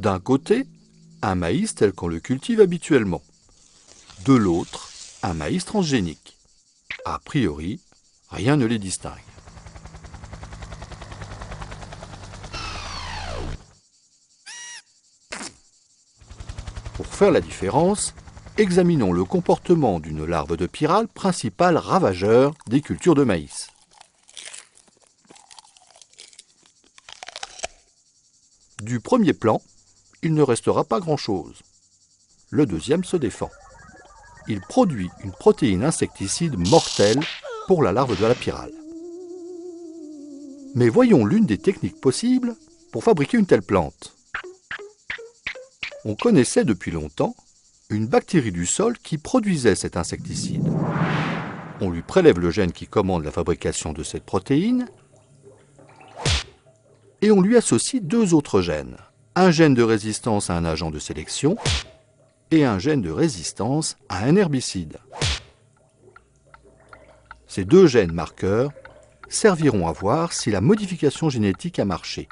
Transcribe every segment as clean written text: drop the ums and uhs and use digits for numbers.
D'un côté, un maïs tel qu'on le cultive habituellement. De l'autre, un maïs transgénique. A priori, rien ne les distingue. Pour faire la différence, examinons le comportement d'une larve de pyrale, principal ravageur des cultures de maïs. Du premier plan, il ne restera pas grand-chose. Le deuxième se défend. Il produit une protéine insecticide mortelle pour la larve de la pyrale. Mais voyons l'une des techniques possibles pour fabriquer une telle plante. On connaissait depuis longtemps une bactérie du sol qui produisait cet insecticide. On lui prélève le gène qui commande la fabrication de cette protéine et on lui associe deux autres gènes. Un gène de résistance à un agent de sélection et un gène de résistance à un herbicide. Ces deux gènes marqueurs serviront à voir si la modification génétique a marché.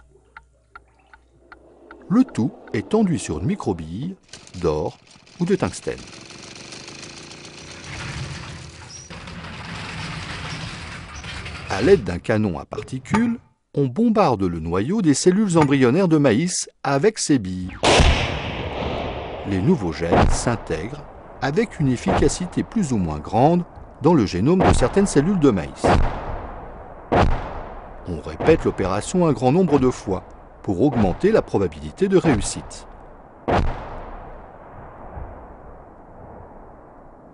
Le tout est enduit sur une microbille d'or ou de tungstène. À l'aide d'un canon à particules, on bombarde le noyau des cellules embryonnaires de maïs avec ces billes. Les nouveaux gènes s'intègrent avec une efficacité plus ou moins grande dans le génome de certaines cellules de maïs. On répète l'opération un grand nombre de fois pour augmenter la probabilité de réussite.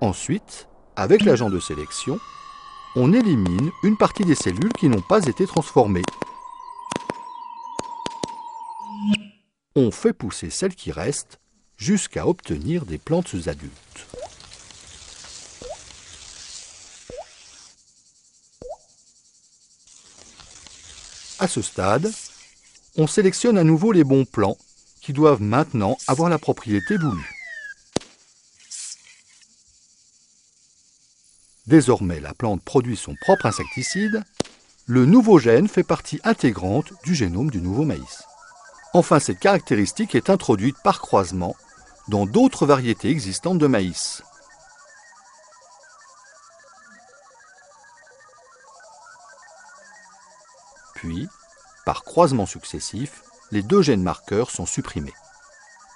Ensuite, avec l'agent de sélection, on élimine une partie des cellules qui n'ont pas été transformées. On fait pousser celles qui restent jusqu'à obtenir des plantes adultes. À ce stade, on sélectionne à nouveau les bons plants qui doivent maintenant avoir la propriété voulue. Désormais, la plante produit son propre insecticide. Le nouveau gène fait partie intégrante du génome du nouveau maïs. Enfin, cette caractéristique est introduite par croisement dans d'autres variétés existantes de maïs. Puis, par croisement successif, les deux gènes marqueurs sont supprimés.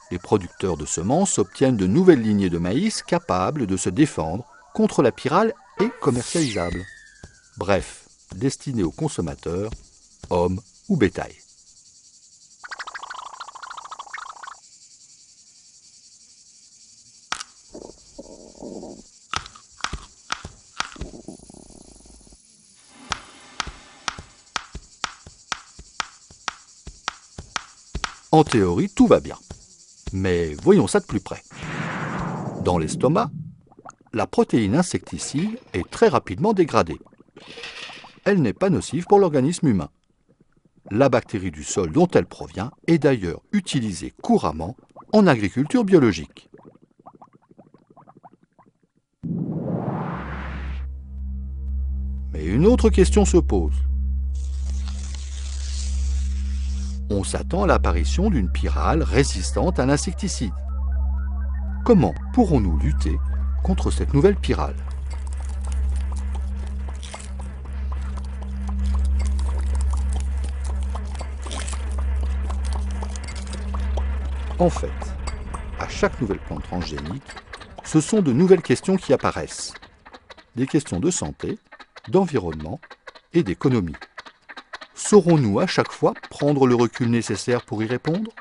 Les producteurs de semences obtiennent de nouvelles lignées de maïs capables de se défendre contre la pyrale et commercialisables. Bref, destinées aux consommateurs, hommes ou bétail. En théorie, tout va bien. Mais voyons ça de plus près. Dans l'estomac, la protéine insecticide est très rapidement dégradée. Elle n'est pas nocive pour l'organisme humain. La bactérie du sol dont elle provient est d'ailleurs utilisée couramment en agriculture biologique. Mais une autre question se pose. On s'attend à l'apparition d'une pyrale résistante à l'insecticide. Comment pourrons-nous lutter contre cette nouvelle pyrale? En fait, à chaque nouvelle plante transgénique, ce sont de nouvelles questions qui apparaissent. Des questions de santé, d'environnement et d'économie. Saurons-nous à chaque fois prendre le recul nécessaire pour y répondre ?